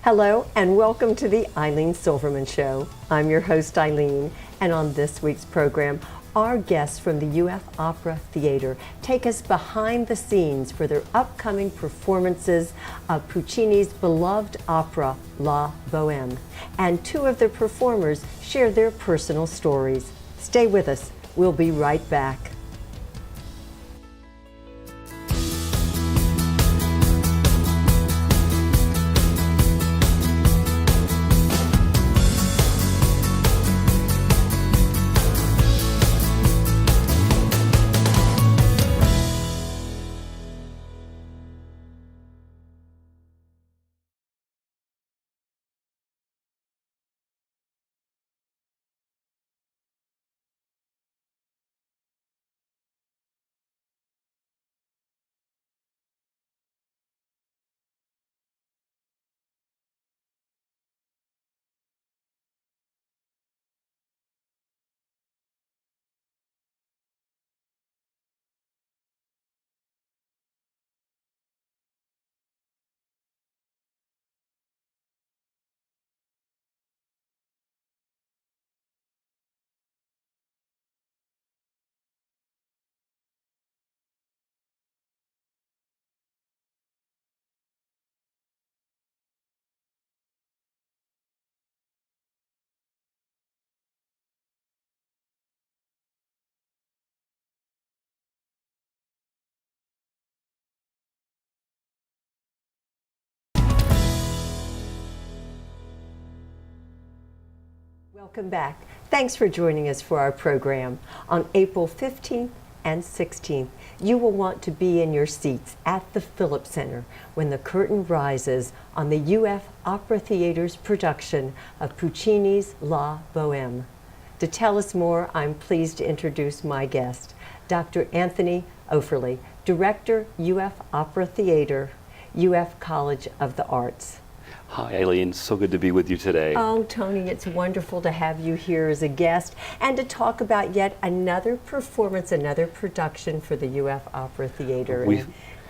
Hello and welcome to the Ilene Silverman Show. I'm your host Ilene, and on this week's program, our guests from the UF Opera Theater take us behind the scenes for their upcoming performances of Puccini's beloved opera, La Boheme. And two of the performers share their personal stories. Stay with us. We'll be right back. Welcome back. Thanks for joining us for our program. On April 15th and 16th, you will want to be in your seats at the Phillips Center when the curtain rises on the UF Opera Theater's production of Puccini's La Boheme. To tell us more, I'm pleased to introduce my guest, Dr. Anthony Offerly, Director, UF Opera Theater, UF College of the Arts. Hi, Eileen. So good to be with you today. Oh, Tony, it's wonderful to have you here as a guest and to talk about yet another performance, another production for the UF Opera Theater.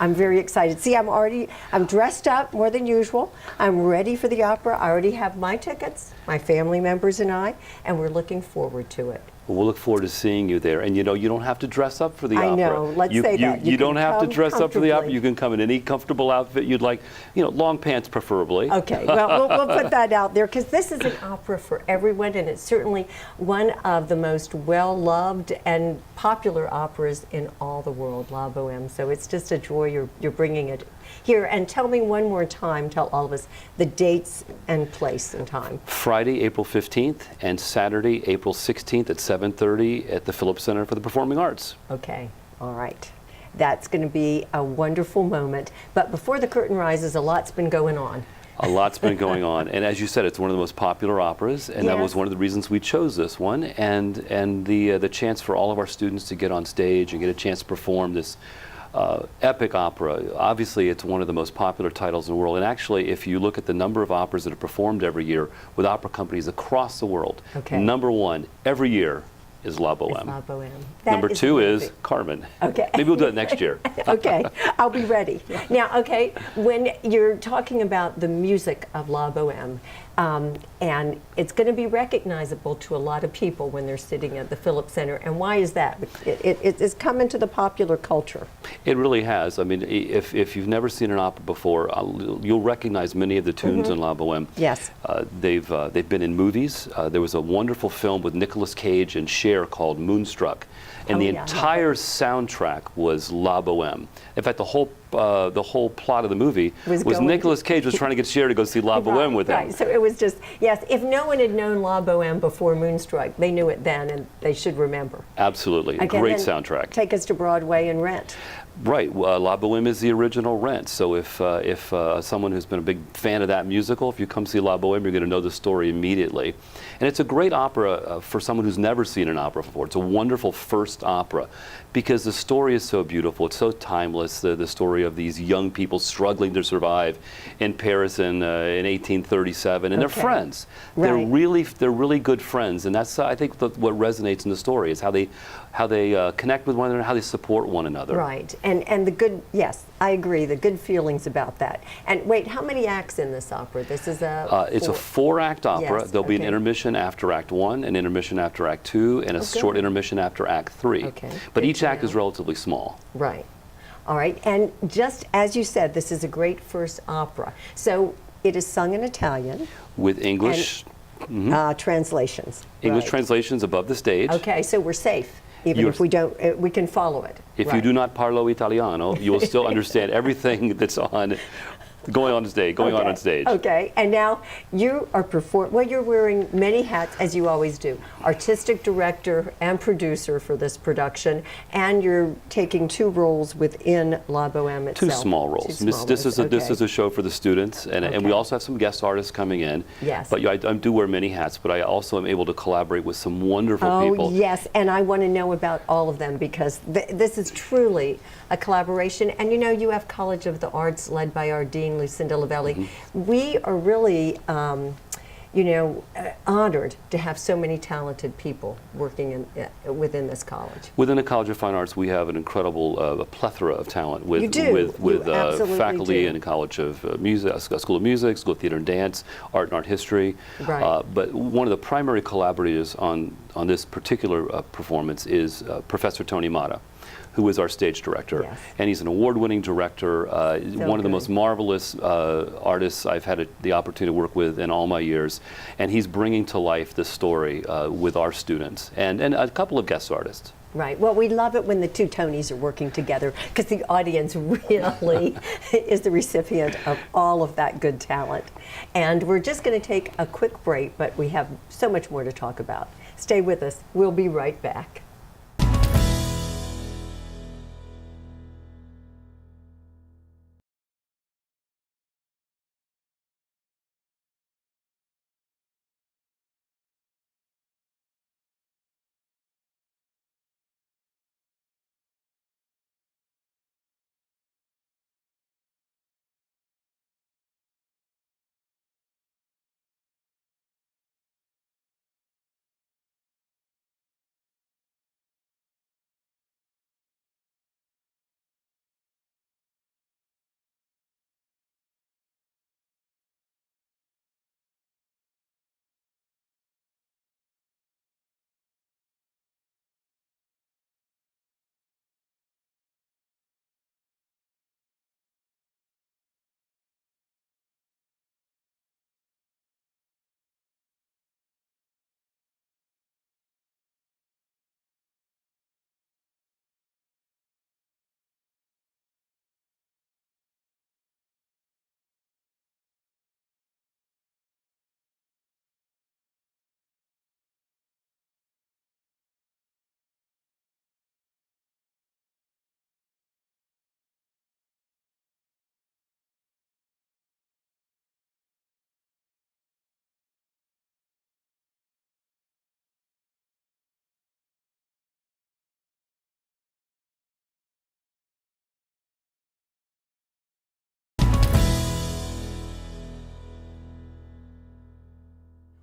I'm very excited. See, I'm dressed up more than usual. I'm ready for the opera. I already have my tickets, my family members and I, and we're looking forward to it. Well, we'll look forward to seeing you there. And you know, you don't have to dress up for the opera. I know, let's say that. You don't have to dress up for the opera. You can come in any comfortable outfit you'd like, you know, long pants preferably. Okay, well, we'll put that out there because this is an opera for everyone, and it's certainly one of the most well-loved and popular operas in all the world, La Boheme. So it's just a joy you're bringing it here. And tell me one more time, tell all of us the dates and place and time. Friday, April 15th and Saturday, April 16th at 7:30 at the Phillips Center for the Performing Arts. Okay, all right. That's going to be a wonderful moment. But before the curtain rises, a lot's been going on. A lot's been going on, and as you said, it's one of the most popular operas, and that was one of the reasons we chose this one, and the chance for all of our students to get on stage and get a chance to perform this epic opera. Obviously, it's one of the most popular titles in the world, and actually, if you look at the number of operas that are performed every year with opera companies across the world, number one every year is La Boheme. La Boheme. Number two is Carmen. Okay. Maybe we'll do it next year. Okay, I'll be ready. Now, okay, when you're talking about the music of La Boheme, and it's going to be recognizable to a lot of people when they're sitting at the Phillips Center. And why is that? It's come into the popular culture. It really has. I mean, if you've never seen an opera before, you'll recognize many of the tunes in La Boheme. Yes. They've been in movies. There was a wonderful film with Nicolas Cage and Cher called Moonstruck. And the entire soundtrack was La Boheme. In fact, the whole plot of the movie was Nicolas Cage was trying to get Cher to go see La Boheme with him. Right, so it was just, yes, if no one had known La Boheme before Moonstruck, they knew it then and they should remember. Absolutely, Okay, great soundtrack. Take us to Broadway and Rent. Right, La Boheme is the original Rent. So if someone who's been a big fan of that musical, if you come see La Boheme, you're going to know the story immediately. And it's a great opera for someone who's never seen an opera before. It's a wonderful first opera because the story is so beautiful. It's so timeless. The story of these young people struggling to survive in Paris in 1837, and they're friends. Right. They're really good friends, and that's I think what resonates in the story is how they connect with one another, how they support one another. Right. And the good, yes, I agree, the good feelings about that. And wait, how many acts in this opera? This is a It's a 4-act opera. Yes, There'll be an okay. intermission after Act 1, an intermission after Act 2, and a short good. intermission after Act 3. Okay, But good each to act is know. relatively small. Right. All right. And just as you said, this is a great first opera. So it is sung in Italian. With English Translations. English Right. translations above the stage. Okay, so we're safe. Even You're- if we don't, we can follow it. If you Right. do not parlo italiano, you will still understand everything that's going on stage. Okay, and now you are well, you're wearing many hats, as you always do. Artistic director and producer for this production, and you're taking 2 roles within La Boheme itself. 2 small roles. Two small This roles, is okay. a show for the students, and we Okay. also have some guest artists coming in. Yes. But I do wear many hats, but I also am able to collaborate with some wonderful Oh, people. yes, and I want to know about all of them because this is truly a collaboration. And you know, UF College of the Arts, led by our Dean, Lucinda Lavelli, we are really, honored to have so many talented people working within this college. Within the College of Fine Arts, we have an incredible a plethora of talent with You do. with You absolutely faculty do. in the College of Music, School of Music, School of Theater and Dance, Art and Art History. Right. But one of the primary collaborators on this particular performance is Professor Tony Mata, who is our stage director. Yes. And he's an award-winning director, one of the good. most marvelous artists I've had the opportunity to work with in all my years. And he's bringing to life this story with our students and a couple of guest artists. Right. Well, we love it when the 2 Tonys are working together because the audience really is the recipient of all of that good talent. And we're just going to take a quick break, but we have so much more to talk about. Stay with us. We'll be right back.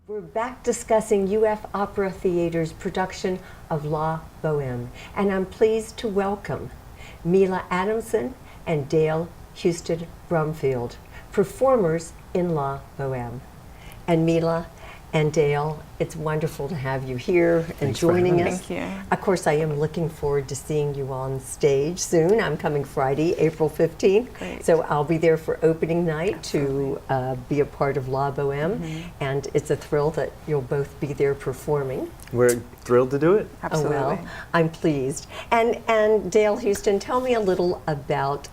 We're back discussing UF Opera Theater's production of La Boheme, and I'm pleased to welcome Mila Adamson and Dale Houston Brumfield, performers in La Boheme. And Mila and Dale, it's wonderful to have you here and Thanks for joining having us. me. Thank you. Of course, I am looking forward to seeing you on stage soon. I'm coming Friday, April 15th. Great. So I'll be there for opening night to be a part of La Boheme. And it's a thrill that you'll both be there performing. We're thrilled to do it. Absolutely. Oh, well, I'm pleased. And Dale Houston, tell me a little about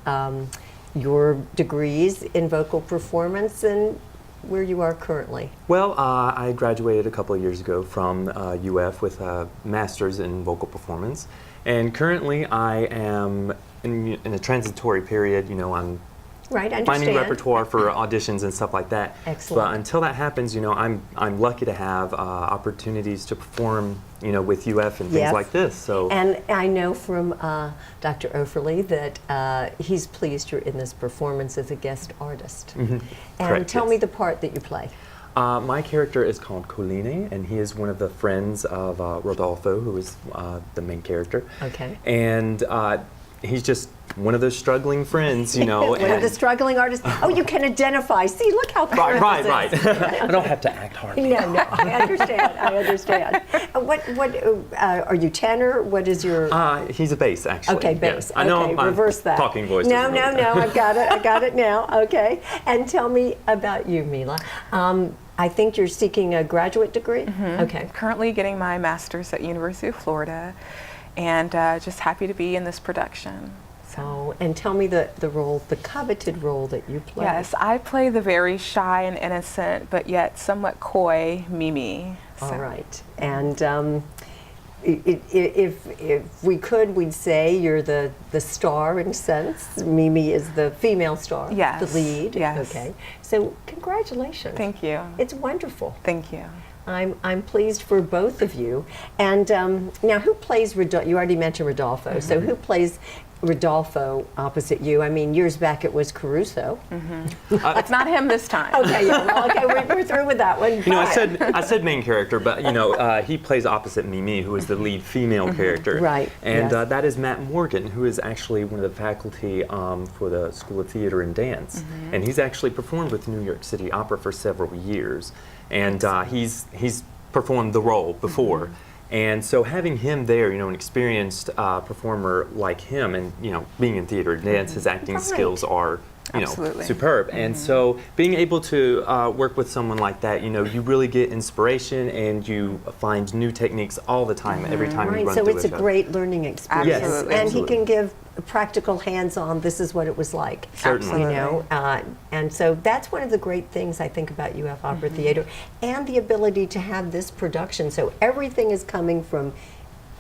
your degrees in vocal performance and where you are currently. Well, I graduated a couple of years ago from UF with a master's in vocal performance, and currently I am in a transitory period. You know, I'm Right, understand. finding repertoire for auditions and stuff like that. Excellent. But until that happens, you know, I'm lucky to have opportunities to perform, you know, with UF and things Yes. like this. So. And I know from Dr. Offerly that he's pleased you're in this performance as a guest artist. And Correct, tell yes. me the part that you play. My character is called Colline, and he is one of the friends of Rodolfo, who is the main character. Okay. And he's just one of those struggling friends, you know. One of the struggling artists. Oh, you can identify. See, look how Right, clever right, this right. is. I don't have to act hard. No, I understand. I understand. What are you tenor? What is your? He's a bass, actually. Okay, Yeah. bass. I know okay, I'm reverse that. talking voice. No, doesn't no, really- no. I've got it. I got it now. Okay. And tell me about you, Mila. I think you're seeking a graduate degree. Okay. Currently getting my master's at University of Florida, and just happy to be in this production. So, and tell me the role, the coveted role that you play. Yes, I play the very shy and innocent, but yet somewhat coy Mimi. All right. And if we could, we'd say you're the star in a sense. Mimi is the female star, Yes, the lead. yes. Okay. So congratulations. Thank you. It's wonderful. Thank you. I'm pleased for both of you. And now, who plays Rodolfo? You already mentioned Rodolfo. So who plays Rodolfo opposite you? I mean, years back it was Caruso. It's not him this time. Okay, yeah, well, okay, we're through with that one. You know, I said main character, but you know, he plays opposite Mimi, who is the lead female character. Right, And yes. that is Matt Morgan, who is actually one of the faculty for the School of Theater and Dance, and he's actually performed with New York City Opera for several years, and he's performed the role before. And so having him there, you know, an experienced performer like him, and you know, being in theater and dance, his acting Right. skills are, you know, Absolutely. superb. And so being able to work with someone like that, you know, you really get inspiration and you find new techniques all the time, every time you Right, run so through it's a show. great learning experience. Absolutely. And he Absolutely. can give practical hands-on, this is what it was like. Certainly. You know, and so that's one of the great things I think about UF Opera Theater, and the ability to have this production. So everything is coming from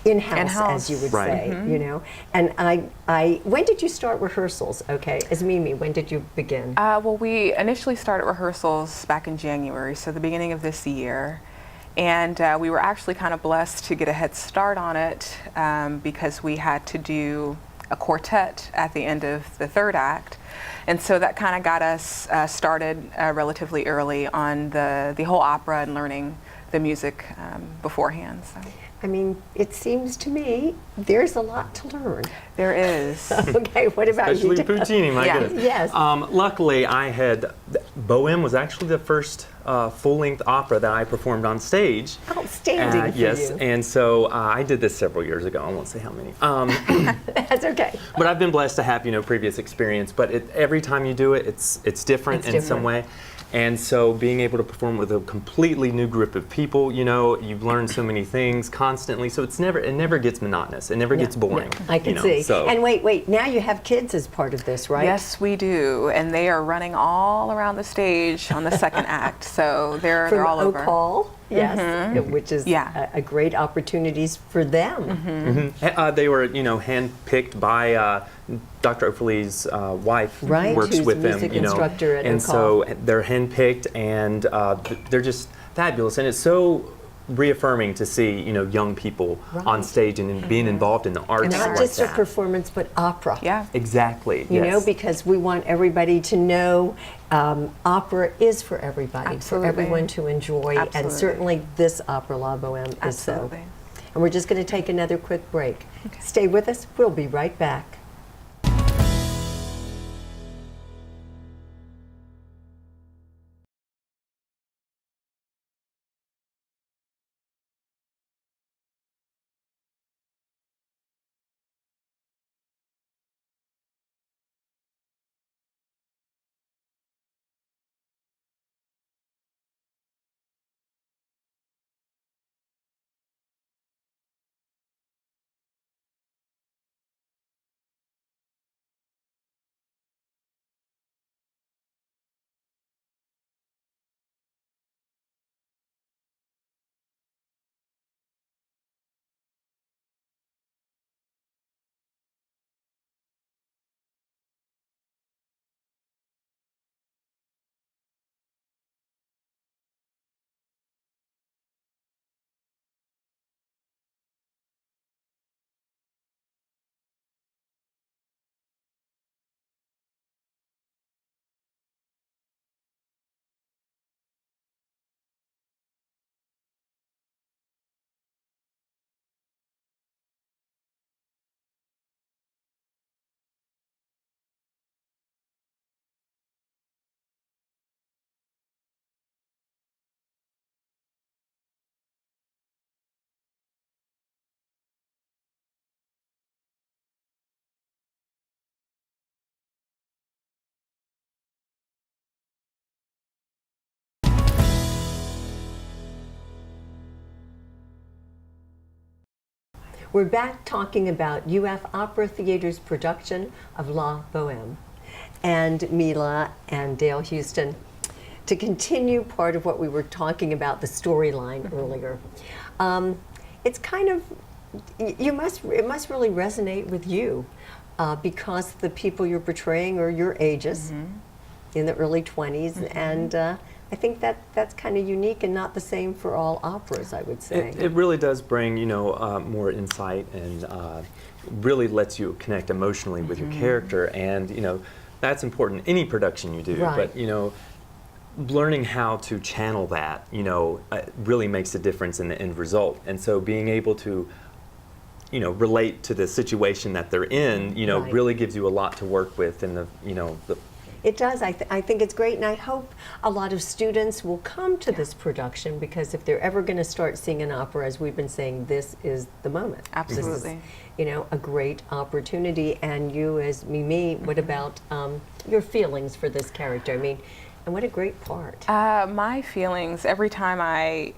in-house, In-house. as you would Right. say, you know. And when did you start rehearsals? Okay, as Mimi, when did you begin? Well, we initially started rehearsals back in January, so the beginning of this year. And we were actually kind of blessed to get a head start on it because we had to do a quartet at the end of the third act. And so that kind of got us started relatively early on the whole opera and learning the music beforehand. So I mean, it seems to me there's a lot to learn. there is. Okay, what about Especially you? Puccini, my Yeah. goodness. Yes. Luckily, I had, Boheme was actually the first full-length opera that I performed on stage. Outstanding for Yes, you. and so I did this several years ago. I won't say how many. That's okay. But I've been blessed to have, you know, previous experience. But every time you do it, it's different It's in some different. way. And so being able to perform with a completely new group of people, you know, you've learned so many things constantly. So it never gets monotonous. It never gets boring. I can you know, see. So. And wait, now you have kids as part of this, right? Yes, we do, and they are running all around the stage on the second act. So they're From all over. Opal, yes, which is Yeah. a great opportunities for them. They were, you know, handpicked by Dr. Opal's wife. Right, Works who's with them, music you know, instructor at and Opal. so they're handpicked, and they're just fabulous. And it's so reaffirming to see, you know, young people on Right. stage and being involved in the arts. And not like just a that. performance, but opera. Yeah. Exactly. You know, yes. because we want everybody to know opera is for everybody, Absolutely. for everyone to enjoy, and Absolutely. certainly this opera La Boheme is so. Absolutely. And we're just going to take another quick break. Stay with us. We'll be right back. We're back talking about UF Opera Theater's production of La Boheme. And Mila and Dale Houston, to continue part of what we were talking about, the storyline earlier. It's kind of, it must really resonate with you because the people you're portraying are your ages, in the early 20s, and I think that's kind of unique and not the same for all operas, I would say. It really does bring, more insight and really lets you connect emotionally with your character, and that's important in any production you do. Right. But learning how to channel that, really makes a difference in the end result. And so being able to, relate to the situation that they're in, Right. really gives you a lot to work with in the, It does. I think it's great, and I hope a lot of students will come to this production, because if they're ever going to start seeing an opera, as we've been saying, this is the moment. Absolutely. This is, a great opportunity. And you, as Mimi, what about your feelings for this character? I mean, and what a great part. My feelings, every time I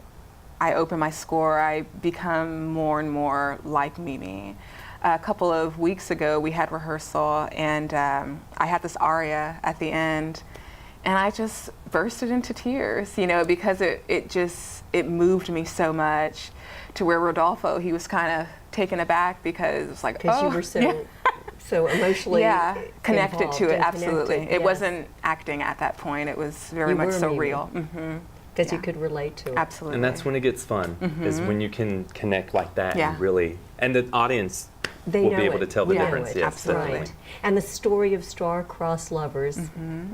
open my score, I become more and more like Mimi. A couple of weeks ago, we had rehearsal, and I had this aria at the end, and I just bursted into tears, because it moved me so much, to where Rodolfo, he was kind of taken aback, because it was like, Because you were so, so emotionally connected to it, involved and absolutely. connected, It yes. wasn't acting at that point, it was very You much were so Mimi. real. Because you Yeah. could relate to it. Absolutely. and that's when it gets fun, is when you can connect like that Yeah. and really, and the audience They will know be able it. to tell the We know difference. it. Yes, Absolutely. definitely. Right. And the story of star-crossed lovers,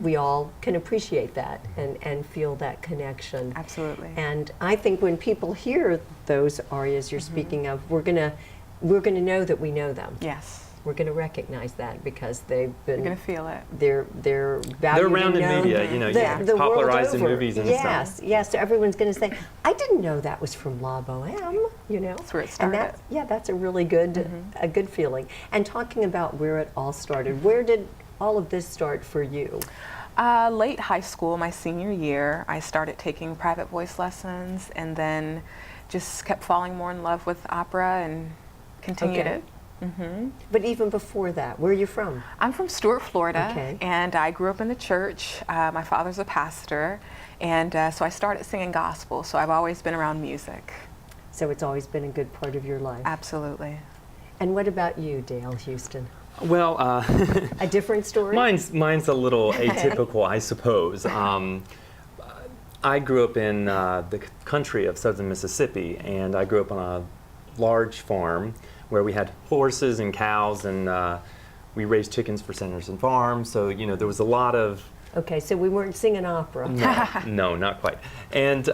we all can appreciate that and feel that connection. Absolutely. And I think when people hear those arias you're speaking of, we're gonna know that we know them. Yes. We're gonna recognize that because they've been. You're going to feel it. They're valued around and in known media, the world popularized in over. movies and yes, stuff. Yes, so everyone's going to say, I didn't know that was from La Boheme, That's where it And started. that's a really good, a good feeling. And talking about where it all started, where did all of this start for you? Late high school, my senior year, I started taking private voice lessons, and then just kept falling more in love with opera and continued Okay. it. But even before that, where are you from? I'm from Stuart, Florida, Okay. and I grew up in the church. My father's a pastor, and so I started singing gospel, so I've always been around music. So it's always been a good part of your life. Absolutely. And what about you, Dale Houston? Well, A different story? mine's a little atypical, I suppose. I grew up in the country of southern Mississippi, and I grew up on a large farm where we had horses and cows, and we raised chickens for Sanderson Farm. So there was a lot of Okay, so we weren't singing opera. no, not quite. And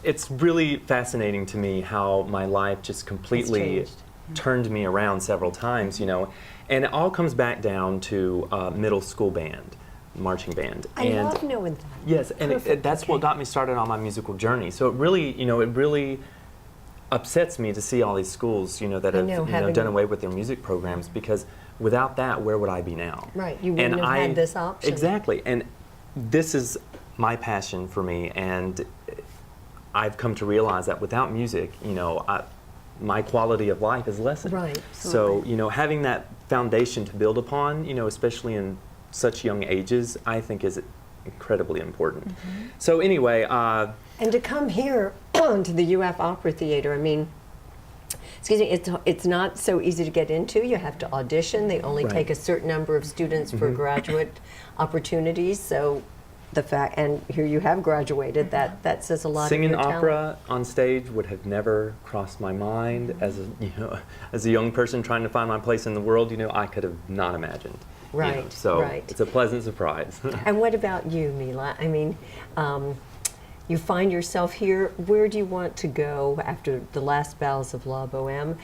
it's really fascinating to me how my life just completely changed. turned me around several times, And it all comes back down to middle school band, marching band. I and love knowing that. yes, and Perfect, that's what okay. got me started on my musical journey. So it really upsets me to see all these schools, that I have know, having- done away with their music programs, because without that, where would I be now? Right, you wouldn't have had this option. Exactly, and this is my passion for me, and I've come to realize that without music, my quality of life is lessened. Right. So, having that foundation to build upon, especially in such young ages, I think is incredibly important. So anyway, And to come here to the UF Opera Theater, I mean, excuse me, it's not so easy to get into. You have to audition. They only Right. take a certain number of students for graduate opportunities. So the fact, and here you have graduated, that says a lot singing of your opera on stage would have never crossed my mind as a young person trying to find my place in the world. I could have not imagined. Right, So right. it's a pleasant surprise. talent. And what about you, Mila? I mean, you find yourself here. Where do you want to go after the last bouts of La Boheme?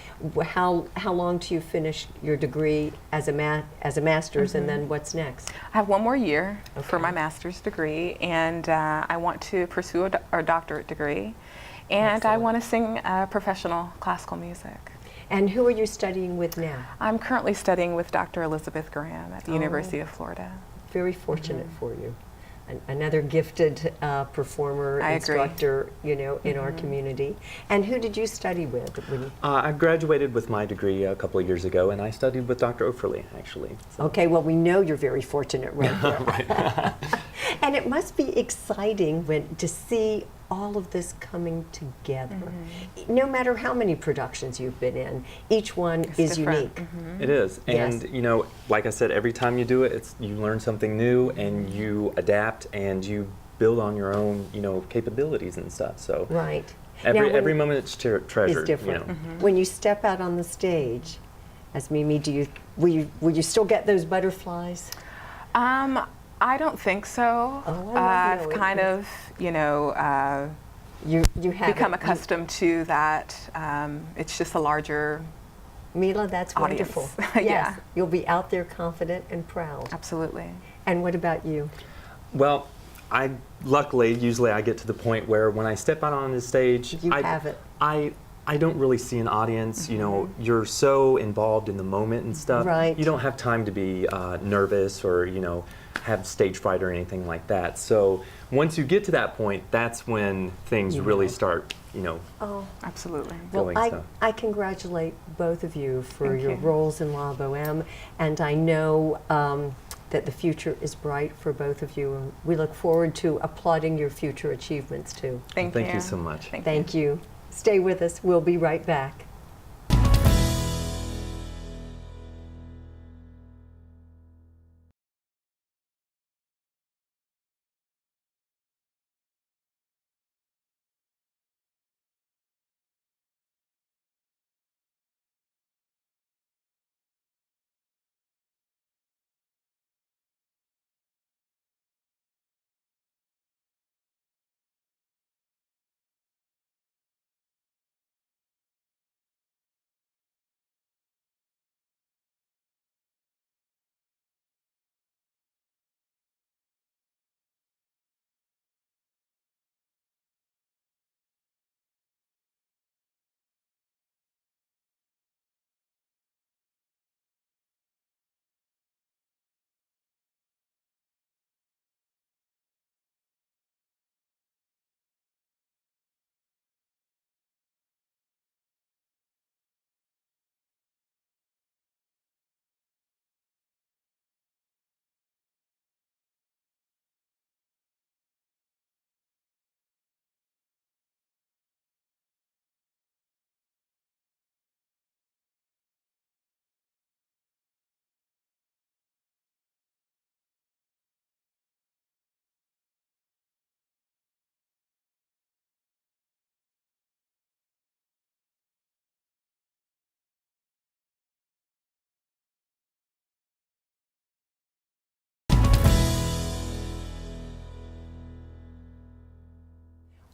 How long do you finish your degree as a master's, and then what's next? I have one more year for Okay. my master's degree, and I want to pursue a doctorate degree, and I Excellent. want to sing professional classical music. And who are you studying with now? I'm currently studying with Dr. Elizabeth Graham at the University of Florida. Very fortunate for you. another gifted performer, I agree. instructor, you know, in our community. And who did you study with? I graduated with my degree a couple of years ago, and I studied with Dr. Offerly, actually. So. Okay, well, we know you're very fortunate right there. And it must be exciting to see all of this coming together. No matter how many productions you've been in, each one is different. unique. It is, and Yes. you know, like I said, every time you do it, you learn something new, and you adapt, and you build on your own, you know, capabilities and stuff. So Right. Now, when- every moment it's treasured. is different. You know. When you step out on the stage, as Mimi, will you still get those butterflies? I don't think so. Oh, I love I've knowing kind this. of, you know, You have become it. accustomed to that. It's just a larger, Mila, that's audience. wonderful. Yeah. Yes, you'll be out there confident and proud. absolutely. And what about you? Well, luckily usually I get to the point where when I step out on the stage, You have it. I don't really see an audience. You know, you're so involved in the moment and stuff. Right. You don't have time to be nervous or, you know, have stage fright or anything like that. So once you get to that point, that's when things really start, you know, Oh, Absolutely. well, going stuff. I congratulate both of you for Thank your you. roles in La Boheme, and I know that the future is bright for both of you. And we look forward to applauding your future achievements too. Thank Thank you you so much. Thank you. Stay with us. We'll be right back.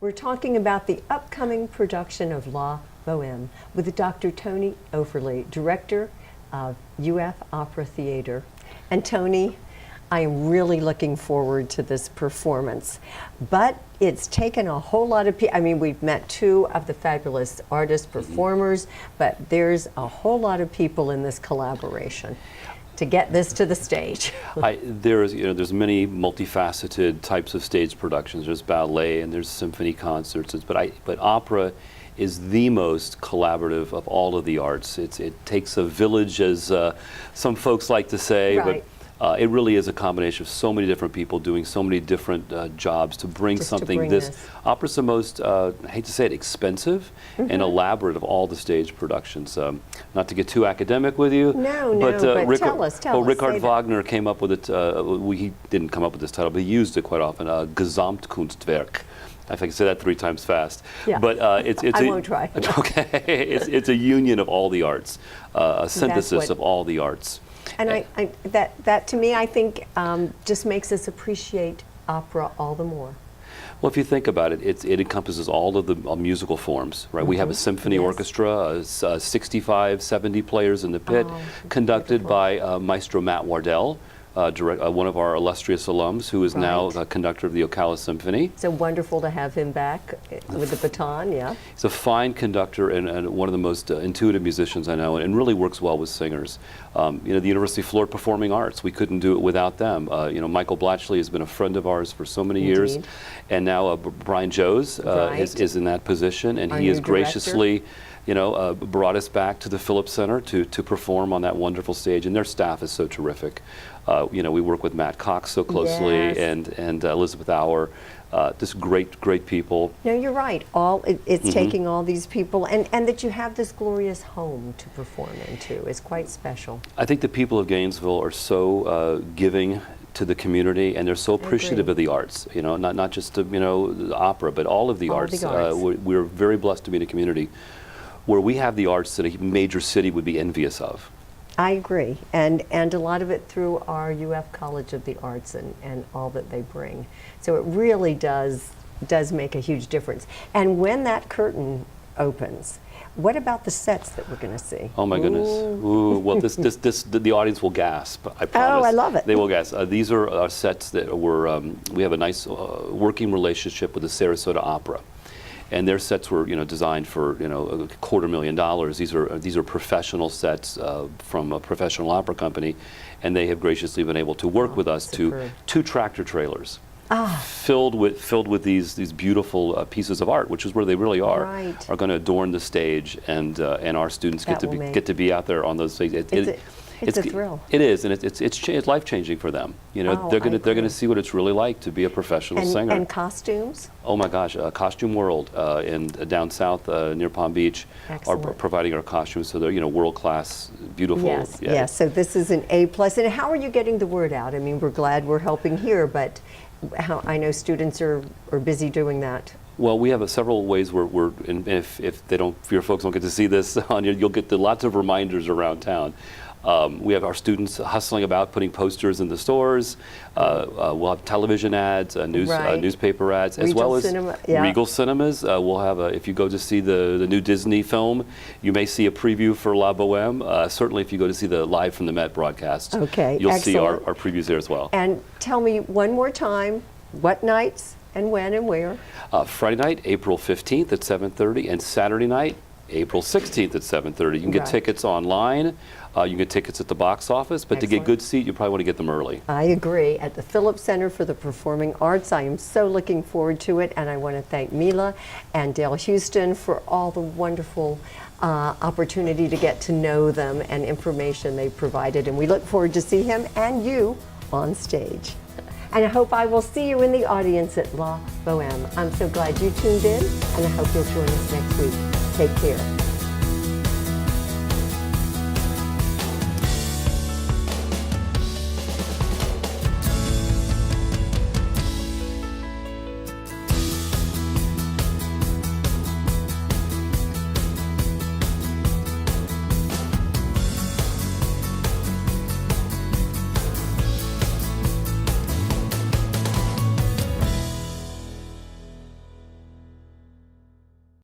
We're talking about the upcoming production of La Boheme with Dr. Tony Offerly, director of UF Opera Theater. And Tony, I am really looking forward to this performance. But it's taken a whole lot of people. I mean, we've met two of the fabulous artist performers, but there's a whole lot of people in this collaboration to get this to the stage. There's many multifaceted types of stage productions. There's ballet and there's symphony concerts, but opera is the most collaborative of all of the arts. It takes a village, as some folks like to say, Right. but it really is a combination of so many different people doing so many different jobs to bring Just to something bring this. this. Opera's the most, I hate to say it, expensive and elaborate of all the stage productions. Not to get too academic with you, No, but, but Richard, tell us, Richard say that. Wagner came up with it. He didn't come up with this title, but he used it quite often. Gesamtkunstwerk. If I can say that 3 times fast. Yeah. But it's I won't try. Okay, it's a union of all the arts, a synthesis what- of all the arts. And that to me, I think, just makes us appreciate opera all the more. Well, if you think about it, it encompasses all of the musical forms, right? We have a symphony Yes. orchestra, 65, 70 players in the pit, Oh, conducted beautiful. by Maestro Matt Wardell, one of our illustrious alums, who is now Right. a conductor of the Ocala Symphony. So wonderful to have him back with the baton, yeah. He's a fine conductor and one of the most intuitive musicians I know, and really works well with singers. The University of Florida Performing Arts, we couldn't do it without them. Michael Blatchley has been a friend of ours for so many years, Indeed. and now Brian Joes Right. is in that position, and Our he has new director. graciously brought us back to the Phillips Center to perform on that wonderful stage, and their staff is so terrific. We work with Matt Cox so closely, Yes. and Elizabeth Auer, just great people. No, you're right. It's taking all these people, and that you have this glorious home to perform into is quite special. I think the people of Gainesville are so giving to the community, and they're so appreciative agree. of the arts. Not just the opera, but all of the All arts. the arts. We're very blessed to be in a community where we have the arts that a major city would be envious of. I agree, and a lot of it through our UF College of the Arts and all that they bring. So it really does make a huge difference. And when that curtain opens, what about the sets that we're going to see? Oh my goodness! Ooh, well, the audience will gasp. I promise. Oh, I love it. They will gasp. These are sets that we have a nice working relationship with the Sarasota Opera. And their sets were, designed for, $250,000. These are professional sets from a professional opera company, and they have graciously been able to work with us superb. to 2 tractor trailers filled with these beautiful pieces of art, which is where they really are Right. going to adorn the stage, and our students That will make- get to be out there on those stages. It's a thrill. It is, and it's life changing for them. Oh, they're I going agree. to see what it's really like to be a professional singer. And costumes? Oh my gosh, Costume World down south near Palm Beach are Excellent. providing our costumes, so they're world class, beautiful. Yes, Yeah. yes. So this is an A+. And how are you getting the word out? I mean, we're glad we're helping here, but I know students are busy doing that. Well, we have several ways and if your folks don't get to see this you'll get lots of reminders around town. We have our students hustling about putting posters in the stores. We'll have television ads, Right. newspaper ads, as Regal well as cinema, yeah. Regal Cinemas. We'll have if you go to see the new Disney film, you may see a preview for La Boheme. Certainly, if you go to see the Live from the Met broadcast, Okay, you'll see our excellent. previews there as well. And tell me one more time, what nights and when and where? Friday night, April 15th at 7:30, and Saturday night, April 16th at 7:30. You can get Right. tickets online. You can get tickets at the box office, but to get Excellent. good seat, you probably want to get them early. I agree. At the Phillips Center for the Performing Arts, I am so looking forward to it, and I want to thank Mila and Dale Houston for all the wonderful opportunity to get to know them and information they provided, and we look forward to see him and you on stage. And I hope I will see you in the audience at La Boheme. I'm so glad you tuned in, and I hope you'll join us next week. Take care.